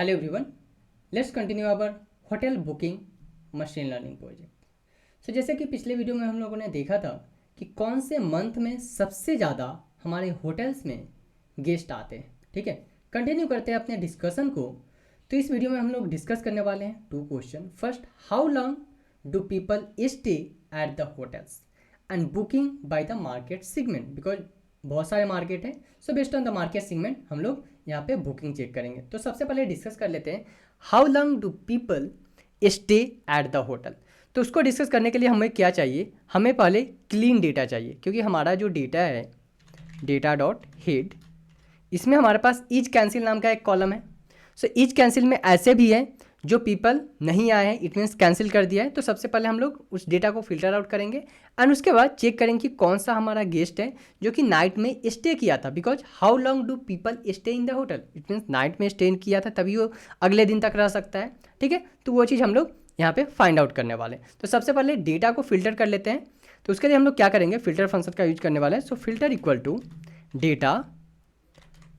Hello everyone, let's continue our hotel booking machine learning project. जैसे कि पिछले video में हम लोगों ने देखा था कि कौन से मंथ में सबसे ज़्यादा हमारे होटल्स में गेस्ट आते हैं। ठीक है, कंटिन्यू करते हैं अपने डिस्कशन को। तो इस वीडियो में हम लोग डिस्कस करने वाले हैं 2 question. First, how long do people stay at the hotels and booking by the market segment, because बहुत सारे मार्केट हैं। So based on the market segment हम लोग यहाँ पे बुकिंग चेक करेंगे। तो सबसे पहले डिस्कस कर लेते हैं how long do people stay at the hotel. तो उसको डिस्कस करने के लिए हमें क्या चाहिए, हमें पहले क्लीन डेटा चाहिए, क्योंकि हमारा जो डेटा है डेटा डॉट हेड, इसमें हमारे पास ईच कैंसिल नाम का एक कॉलम है। सो ईच कैंसिल में ऐसे भी है जो पीपल नहीं आए हैं, इट मीन्स कैंसिल कर दिया है। तो सबसे पहले हम लोग उस डेटा को फिल्टर आउट करेंगे एंड उसके बाद चेक करेंगे कि कौन सा हमारा गेस्ट है जो कि नाइट में स्टे किया था। Because how long do people stay in the hotel, it means night में स्टे किया था, तभी वो अगले दिन तक रह सकता है। ठीक है, तो वो चीज़ हम लोग यहाँ पे फाइंड आउट करने वाले हैं। तो सबसे पहले डेटा को फिल्टर कर लेते हैं। तो उसके लिए हम लोग क्या करेंगे, फिल्टर फंक्शन का यूज करने वाले हैं। So filter equal to data,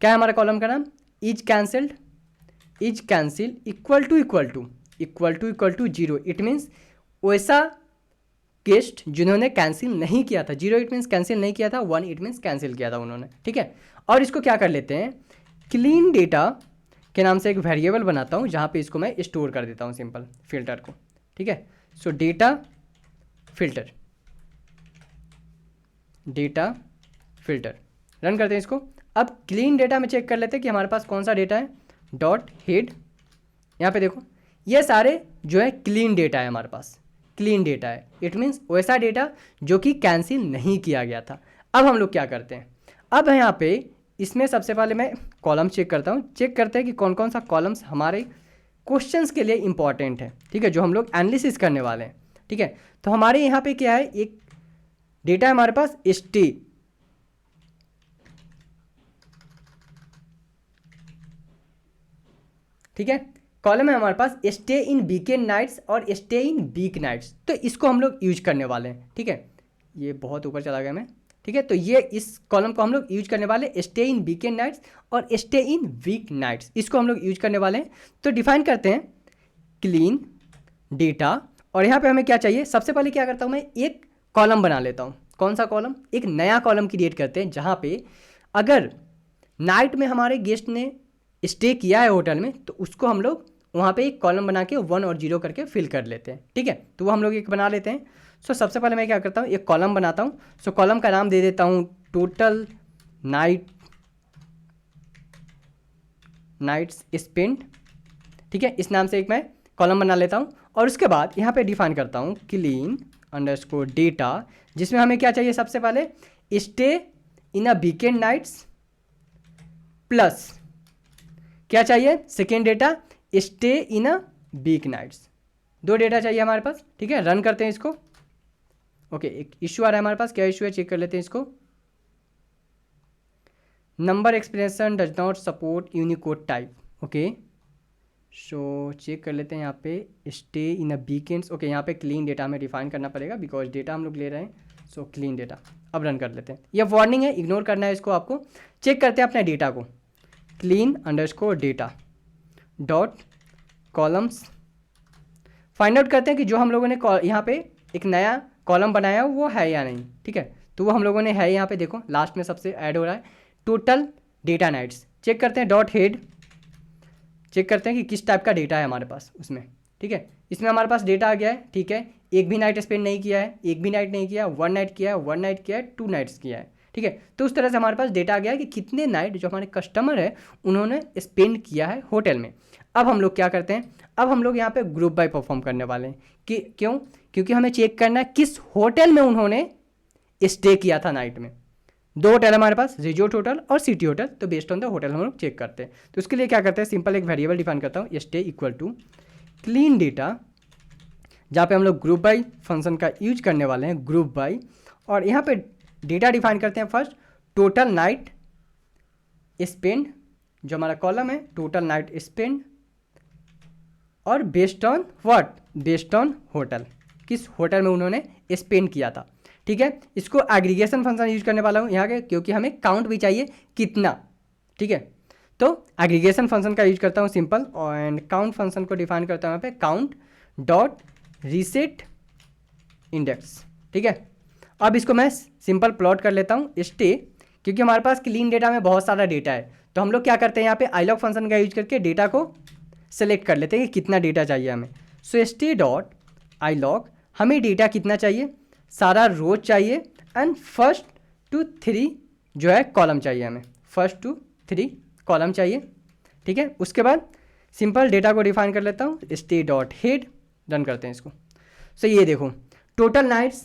क्या है हमारा कॉलम का नाम, is cancelled, is cancel equal to 0। It means वैसा गेस्ट जिन्होंने कैंसिल नहीं किया था। 0 इट मीन्स कैंसिल नहीं किया था, 1 इट मीन्स कैंसिल किया था उन्होंने। ठीक है, और इसको क्या कर लेते हैं, क्लीन डेटा के नाम से एक वेरिएबल बनाता हूँ जहाँ पे इसको मैं स्टोर कर देता हूँ सिंपल फिल्टर को। ठीक है, सो डेटा फिल्टर रन करते हैं इसको। अब क्लीन डेटा में चेक कर लेते हैं कि हमारे पास कौन सा डेटा है, डॉट हेड। यहाँ पे देखो ये सारे जो है क्लीन डेटा है, हमारे पास क्लीन डेटा है। इट मीन्स वैसा डेटा जो कि कैंसिल नहीं किया गया था। अब हम लोग क्या करते हैं, अब यहाँ पे इसमें सबसे पहले मैं कॉलम चेक करता हूँ। चेक करते हैं कि कौन कौन सा कॉलम्स हमारे क्वेश्चंस के लिए इंपॉर्टेंट है। ठीक है, जो हम लोग एनालिसिस करने वाले हैं। ठीक है, तो हमारे यहाँ पे क्या है, एक डेटा है हमारे पास स्टे। ठीक है, कॉलम है हमारे पास स्टे इन वीकेंड नाइट्स और स्टे इन वीक नाइट्स। तो इसको हम लोग यूज करने वाले हैं। ठीक है, ये बहुत ऊपर चला गया मैं। ठीक है, तो ये इस कॉलम को हम लोग यूज करने वाले, स्टे इन वीकेंड नाइट्स और स्टे इन वीक नाइट्स, इसको हम लोग यूज करने वाले हैं। तो डिफाइन करते हैं क्लीन डेटा, और यहाँ पे हमें क्या चाहिए, सबसे पहले क्या करता हूँ मैं, एक कॉलम बना लेता हूँ। कौन सा कॉलम, एक नया कॉलम क्रिएट करते हैं जहाँ पे अगर नाइट में हमारे गेस्ट ने स्टे किया है होटल में, तो उसको हम लोग वहाँ पे एक कॉलम बना के 1 और 0 करके फिल कर लेते हैं। ठीक है, तो वो हम लोग एक बना लेते हैं। सो सबसे पहले मैं क्या करता हूँ, एक कॉलम बनाता हूँ। सो कॉलम का नाम दे देता हूँ टोटल नाइट्स स्पेंड। ठीक है, इस नाम से एक मैं कॉलम बना लेता हूँ, और उसके बाद यहाँ पे डिफाइन करता हूँ क्लीन अंडरस्कोर डेटा, जिसमें हमें क्या चाहिए, सबसे पहले stay in a weekend nights plus क्या चाहिए, second data stay in a week nights. 2 data चाहिए हमारे पास। ठीक है, रन करते हैं इसको। ओके, एक इश्यू आ रहा है हमारे पास, क्या इश्यू है चेक कर लेते हैं इसको। Number expression does not support Unicode type. Okay, so check कर लेते हैं यहाँ पे stay in a weekends. Okay, यहाँ पे क्लीन डेटा हमें डिफाइन करना पड़ेगा बिकॉज डेटा हम लोग ले रहे हैं। सो क्लीन डेटा, अब रन कर लेते हैं। ये वार्निंग है, इग्नोर करना है इसको आपको। चेक करते हैं अपने डेटा को, clean underscore data dot columns, find out करते हैं कि जो हम लोगों ने यहाँ पे एक नया कॉलम बनाया वो है या नहीं। ठीक है, तो वो हम लोगों ने है, यहाँ पे देखो लास्ट में सबसे ऐड हो रहा है टोटल डेटा नाइट्स। चेक करते हैं डॉट हेड, चेक करते हैं कि किस टाइप का डेटा है हमारे पास उसमें। ठीक है, इसमें हमारे पास डेटा आ गया है। ठीक है, एक भी नाइट स्पेंड नहीं किया है, एक भी नाइट नहीं किया, 1 नाइट किया है, 1 नाइट किया है, 2 नाइट्स किया है। ठीक है, तो उस तरह से हमारे पास डेटा आ गया है कि कितने नाइट जो हमारे कस्टमर है उन्होंने स्पेंड किया है होटल में। अब हम लोग क्या करते हैं, अब हम लोग यहाँ पे ग्रुप बाय परफॉर्म करने वाले हैं कि क्यों, क्योंकि हमें चेक करना है किस होटल में उन्होंने स्टे किया था नाइट में। 2 होटल हमारे पास, रिजोर्ट होटल और सिटी होटल। तो बेस्ड ऑन द होटल हम लोग चेक करते हैं। तो उसके लिए क्या करते हैं, सिंपल एक वेरिएबल डिफाइन करता हूँ, stay equal to clean data, जहाँ पे हम लोग ग्रुप बाय फंक्शन का यूज करने वाले हैं, ग्रुप बाय। और यहाँ पे डेटा डिफाइन करते हैं फर्स्ट टोटल नाइट स्पेंड, जो हमारा कॉलम है टोटल नाइट स्पेंड, और based on what, based on hotel, किस होटल में उन्होंने स्पेंड किया था। ठीक है, इसको एग्रीगेशन फंक्शन यूज करने वाला हूँ यहाँ के, क्योंकि हमें काउंट भी चाहिए कितना। ठीक है, तो एग्रीगेशन फंक्शन का यूज करता हूँ सिंपल, एंड काउंट फंक्शन को डिफाइन करता हूँ यहाँ पे काउंट डॉट रीसेट इंडेक्स। ठीक है, अब इसको मैं सिंपल प्लॉट कर लेता हूँ स्टे, क्योंकि हमारे पास क्लीन डेटा में बहुत सारा डेटा है, तो हम लोग क्या करते हैं यहाँ पे आईलॉग फंक्शन का यूज करके डेटा को सेलेक्ट कर लेते हैं कि कितना डेटा चाहिए हमें। सो स्टे डॉट आईलॉग, हमें डेटा कितना चाहिए, सारा रोज चाहिए एंड फर्स्ट टू 3 जो है कॉलम चाहिए हमें, फर्स्ट टू 3 कॉलम चाहिए। ठीक है, उसके बाद सिंपल डेटा को डिफाइन कर लेता हूँ स्टे डॉट हेड, रन करते हैं इसको। सो ये देखो टोटल नाइट्स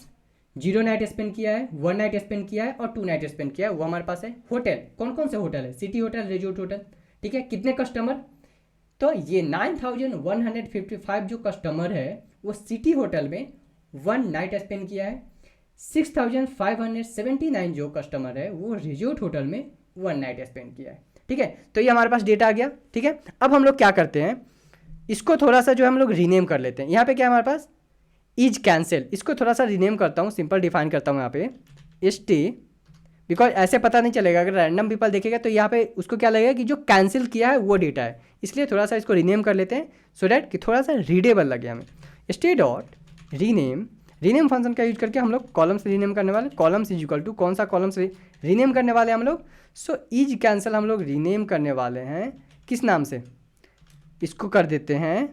0 नाइट स्पेंड किया है, 1 नाइट स्पेंड किया है और 2 नाइट स्पेंड किया है, वो हमारे पास है। होटल कौन कौन से होटल है, सिटी होटल, रिजॉर्ट होटल। ठीक है, कितने कस्टमर, तो ये 9155 जो कस्टमर है वो सिटी होटल में 1 नाइट स्पेंड किया है, 6579 जो कस्टमर है वो रिजॉर्ट होटल में 1 नाइट स्पेंड किया है। ठीक है, तो ये हमारे पास डेटा आ गया। ठीक है, अब हम लोग क्या करते हैं, इसको थोड़ा सा जो हम लोग रीनेम कर लेते हैं। यहाँ पे क्या हमारे पास इज कैंसिल, इसको थोड़ा सा रीनेम करता हूँ, सिंपल डिफाइन करता हूँ यहाँ पे स्टे, बिकॉज ऐसे पता नहीं चलेगा, अगर रैंडम पीपल देखेगा तो यहाँ पे उसको क्या लगेगा कि जो कैंसिल किया है वो डेटा है, इसलिए थोड़ा सा इसको रीनेम कर लेते हैं सो डैट कि थोड़ा सा रीडेबल लगे हमें। Stay dot rename, rename function का यूज करके हम लोग कॉलम से रीनेम करने वाले, कॉलम्स इज इक्वल टू कौन सा कॉलम से रीनेम करने वाले हम लोग, सो इज कैंसिल हम लोग रीनेम करने वाले हैं किस नाम से, इसको कर देते हैं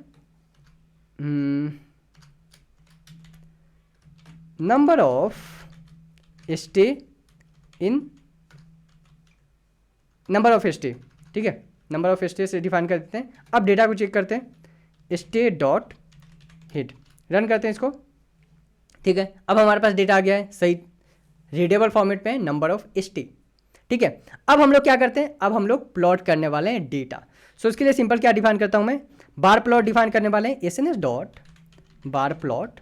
number of stay in number of stay. ठीक है, नंबर ऑफ स्टे से डिफाइन कर देते हैं। अब डेटा को चेक करते हैं स्टे डॉट हेड, रन करते हैं इसको। ठीक है, अब हमारे पास डेटा आ गया है सही रीडेबल फॉर्मेट में, नंबर ऑफ स्टे। ठीक है, अब हम लोग क्या करते हैं, अब हम लोग प्लॉट करने वाले हैं डेटा। सो इसके लिए सिंपल क्या डिफाइन करता हूं मैं, बार प्लॉट डिफाइन करने वाले हैं, एसएनएस डॉट बार प्लॉट।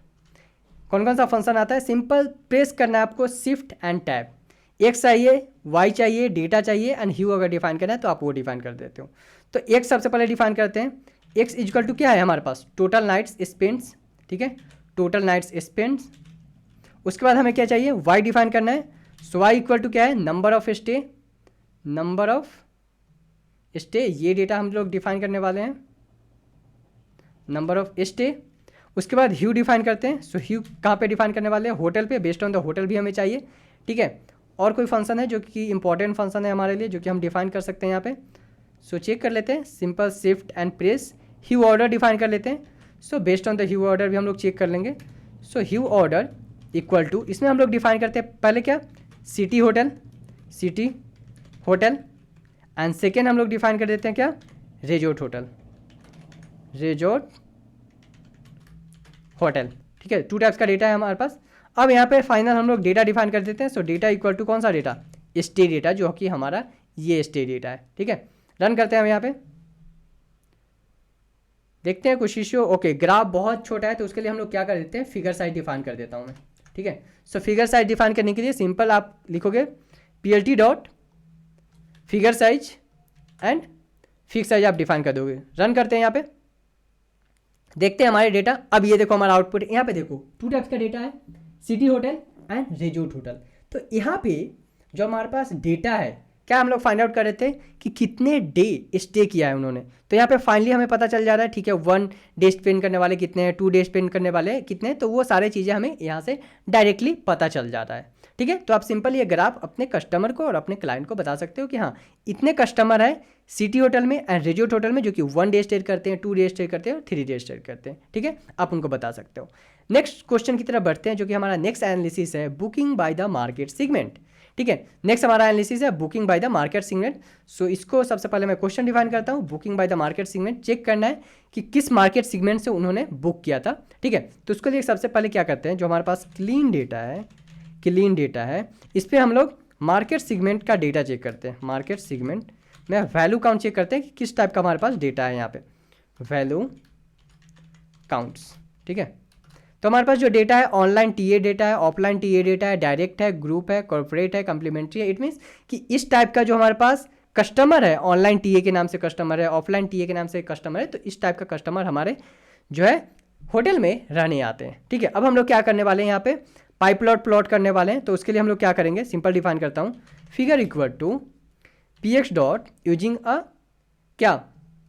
कौन कौन सा फंक्शन आता है, सिंपल प्रेस करना है आपको शिफ्ट एंड टैब, एक्स चाहिए, वाई चाहिए, डेटा चाहिए एंड ह्यू अगर डिफाइन करना है तो आप वो डिफाइन कर देते हो। तो एक्स सबसे पहले डिफाइन करते हैं, एक्स इक्वल टू क्या है हमारे पास टोटल नाइट्स स्पेंड्स। ठीक है, टोटल नाइट्स स्पेंड्स। उसके बाद हमें क्या चाहिए, वाई डिफाइन करना है, सो वाई इक्वल टू क्या है number of stay, number of stay, ये डेटा हम लोग डिफाइन करने वाले हैं, नंबर ऑफ स्टे। उसके बाद ह्यू डिफाइन करते हैं, सो ह्यू कहाँ पे डिफाइन करने वाले हैं, होटल पे, बेस्ड ऑन द होटल भी हमें चाहिए। ठीक है, और कोई फंक्शन है जो कि इंपॉर्टेंट फंक्शन है हमारे लिए जो कि हम डिफाइन कर सकते हैं यहाँ पे, सो चेक कर लेते हैं, simple shift and press, hue order define कर लेते हैं। So based on the hue order भी हम लोग चेक कर लेंगे। So hue order equal to, इसमें हम लोग डिफाइन करते हैं पहले क्या city hotel, city hotel and second हम लोग डिफाइन कर देते हैं क्या रिजॉर्ट होटल, रिजॉर्ट होटल। ठीक है, 2 टाइप्स का डेटा है हमारे पास। अब यहाँ पे फाइनल हम लोग डेटा डिफाइन कर देते हैं, सो डेटा इक्वल टू कौन सा डेटा, स्टे डेटा, जो कि हमारा ये स्टे डेटा है। ठीक है, रन करते हैं हम यहाँ पे, देखते हैं कुछ इश्यू। ओके, ग्राफ बहुत छोटा है तो उसके लिए हम लोग क्या कर देते हैं, फिगर साइज डिफाइन कर देता हूँ मैं। ठीक है, सो फिगर साइज डिफाइन करने के लिए सिंपल आप लिखोगे PLT dot figure size and fix size आप डिफाइन कर दोगे। रन करते हैं यहाँ पे, देखते हैं हमारे डेटा। अब ये देखो हमारा आउटपुट, यहाँ पे देखो 2 टाइप्स का डेटा है, city hotel and resort hotel. तो यहाँ पे जो हमारे पास डेटा है, क्या हम लोग फाइंड आउट कर रहे थे कि कितने डे स्टे किया है उन्होंने, तो यहाँ पे फाइनली हमें पता चल जा रहा है। ठीक है, 1 डे स्पेंड करने वाले कितने हैं, 2 डे स्पेंड करने वाले कितने, तो वो सारे चीज़ें हमें यहाँ से डायरेक्टली पता चल जाता है। ठीक है, तो आप सिंपल ये ग्राफ अपने कस्टमर को और अपने क्लाइंट को बता सकते हो कि हाँ इतने कस्टमर है सिटी होटल में एंड रिजॉर्ट होटल में जो कि 1 डे स्टे करते हैं, 2 डे स्टे करते हैं और 3 डे स्टे करते हैं। ठीक है, आप उनको बता सकते हो। नेक्स्ट क्वेश्चन की तरफ बढ़ते हैं, जो कि हमारा नेक्स्ट एनालिसिस है booking by the market segment. ठीक है, नेक्स्ट हमारा एनालिसिस है booking by the market segment. So इसको सबसे पहले मैं क्वेश्चन डिफाइन करता हूँ, booking by the market segment, check करना है कि किस मार्केट सेगमेंट से उन्होंने बुक किया था। ठीक है, तो उसके लिए सबसे पहले क्या करते हैं, जो हमारे पास क्लीन डेटा है, इस पर हम लोग मार्केट सेगमेंट का डेटा चेक करते हैं। मार्केट सेगमेंट में वैल्यू काउंट चेक करते हैं कि किस टाइप का हमारे पास डेटा है, यहाँ पे वैल्यू काउंट्स। ठीक है, तो हमारे पास जो डेटा है ऑनलाइन टीए डेटा है, ऑफलाइन टीए डेटा है, डायरेक्ट है, ग्रुप है, कॉर्पोरेट है, कम्प्लीमेंट्री है। इट मीन्स कि इस टाइप का जो हमारे पास कस्टमर है, ऑनलाइन टीए के नाम से कस्टमर है, ऑफलाइन टीए के नाम से कस्टमर है, तो इस टाइप का कस्टमर हमारे जो है होटल में रहने आते हैं। ठीक है, अब हम लोग क्या करने वाले हैं, यहाँ पे पाई प्लॉट करने वाले हैं। तो उसके लिए हम लोग क्या करेंगे, सिंपल डिफाइन करता हूँ, figure equal to PX dot using a क्या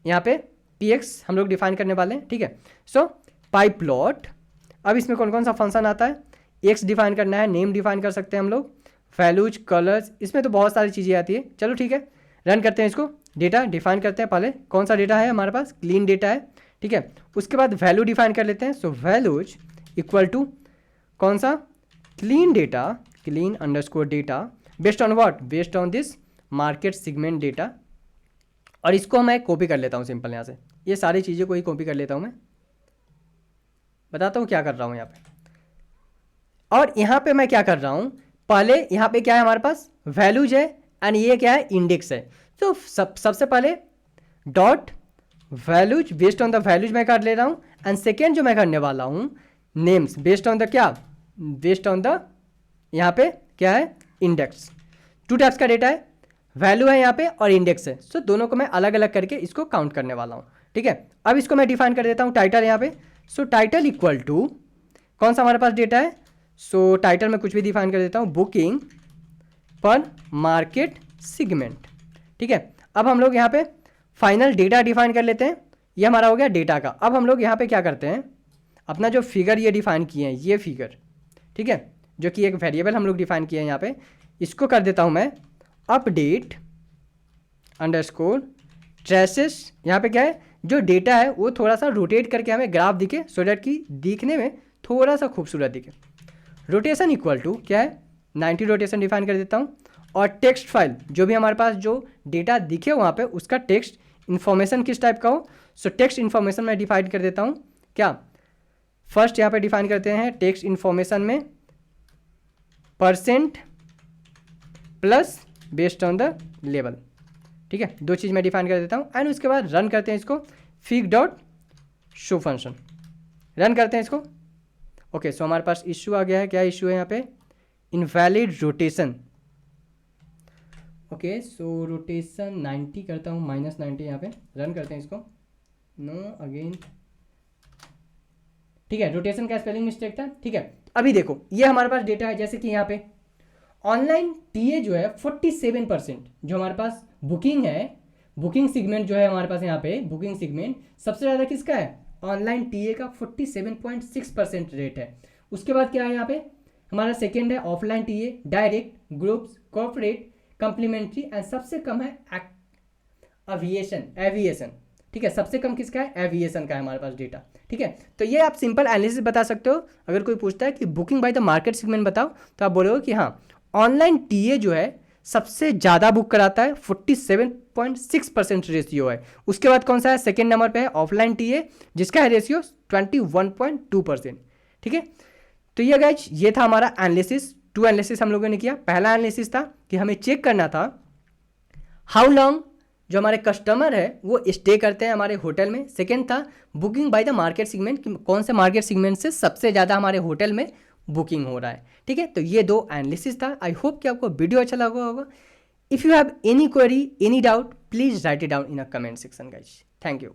यहाँ पे px हम लोग डिफाइन करने वाले हैं, ठीक है। सो पाई प्लॉट, अब इसमें कौन कौन सा फंक्शन आता है, एक्स डिफाइन करना है, नेम डिफाइन कर सकते हैं हम लोग, वैल्यूज, कलर्स, इसमें तो बहुत सारी चीज़ें आती है। चलो ठीक है, रन करते हैं इसको। डेटा डिफाइन करते हैं, पहले कौन सा डेटा है हमारे पास, क्लीन डेटा है, ठीक है। उसके बाद वैल्यू डिफाइन कर लेते हैं। सो वैल्यूज इक्वल टू कौन सा, clean data, clean underscore data based on what, based on this market segment data. और इसको मैं कॉपी कर लेता हूँ सिंपल, यहाँ से ये सारी चीज़ें को ही कॉपी कर लेता हूँ मैं, बताता हूँ क्या कर रहा हूँ यहाँ पे। और यहाँ पे मैं क्या कर रहा हूँ, पहले यहाँ पे क्या है हमारे पास, वैल्यूज है एंड ये क्या है, इंडेक्स है। तो सबसे पहले dot values, based on the values मैं कर ले रहा हूँ। एंड सेकेंड जो मैं करने वाला हूँ, नेम्स बेस्ड ऑन द क्या, बेस्ड ऑन द यहाँ पे क्या है, इंडेक्स। टू टाइप्स का डेटा है, वैल्यू है यहाँ पे और इंडेक्स है। सो दोनों को मैं अलग अलग करके इसको काउंट करने वाला हूँ, ठीक है। अब इसको मैं डिफाइन कर देता हूँ टाइटल यहाँ पे। सो टाइटल इक्वल टू कौन सा हमारे पास डेटा है, सो टाइटल में कुछ भी डिफाइन कर देता हूँ, बुकिंग पर मार्केट सेगमेंट, ठीक है। अब हम लोग यहाँ पे फाइनल डेटा डिफाइन कर लेते हैं, ये हमारा हो गया डेटा का। अब हम लोग यहाँ पे क्या करते हैं, अपना जो फिगर ये डिफाइन किए हैं, ये फिगर, ठीक है, जो कि एक वेरिएबल हम लोग डिफाइन किए हैं यहाँ पे, इसको कर देता हूँ मैं अपडेट अंडरस्कोर ट्रेसेस। यहाँ पे क्या है, जो डेटा है वो थोड़ा सा रोटेट करके हमें ग्राफ दिखे, सो दैट कि दिखने में थोड़ा सा खूबसूरत दिखे। रोटेशन इक्वल टू क्या है, 90 रोटेशन डिफाइन कर देता हूँ। और टेक्स्ट फाइल, जो भी हमारे पास जो डेटा दिखे वहाँ पे, उसका टेक्स्ट इन्फॉर्मेशन किस टाइप का हो, सो टेक्स्ट इन्फॉर्मेशन मैं डिफाइन कर देता हूँ। क्या फर्स्ट यहाँ पे डिफाइन करते हैं टेक्स्ट इन्फॉर्मेशन में percent plus based on the level, ठीक है, दो चीज़ मैं डिफाइन कर देता हूँ। एंड उसके बाद रन करते हैं इसको, fig dot show function, run करते हैं इसको। ओके, सो हमारे पास इश्यू आ गया है, क्या इश्यू है यहाँ पे, इनवैलिड रोटेशन। ओके, सो रोटेशन 90 करता हूँ, -90 यहाँ पे, रन करते हैं इसको। नो अगेन, ठीक है, रोटेशन का स्पेलिंग मिस्टेक था, ठीक है। अभी देखो ये हमारे पास डेटा है, जैसे कि यहाँ पे ऑनलाइन टीए जो है 47%, जो हमारे पास बुकिंग है, बुकिंग सेगमेंट जो है हमारे पास यहाँ पे, बुकिंग सेगमेंट सबसे ज़्यादा किसका है, ऑनलाइन टीए का 47.6% रेट है। उसके बाद क्या है यहाँ पे, हमारा सेकेंड है offline TA, direct, groups, corporate, complementary, and सबसे कम है एविएशन, ठीक है, सबसे कम किसका है, एविएशन का है हमारे पास डेटा, ठीक है। तो ये आप सिंपल एनालिसिस बता सकते हो। अगर कोई पूछता है कि booking by the market segment बताओ, तो आप बोलोगे कि हाँ, ऑनलाइन टीए जो है सबसे ज़्यादा बुक कराता है, 47.6% रेशियो है। उसके बाद कौन सा है, सेकेंड नंबर पे है ऑफलाइन टीए, जिसका है रेशियो 21.2%, ठीक है। तो ये गाइज, ये था हमारा एनालिसिस। 2 एनालिसिस हम लोगों ने किया। पहला एनालिसिस था कि हमें चेक करना था हाउ लॉन्ग जो हमारे कस्टमर है वो स्टे करते हैं हमारे होटल में। सेकेंड था booking by the market segment, कौन से मार्केट सेगमेंट से सबसे ज़्यादा हमारे होटल में बुकिंग हो रहा है, ठीक है। तो ये 2 एनालिसिस था। आई होप कि आपको वीडियो अच्छा लगा होगा। If you have any query, any doubt, please write it down in a comment section guys. Thank you.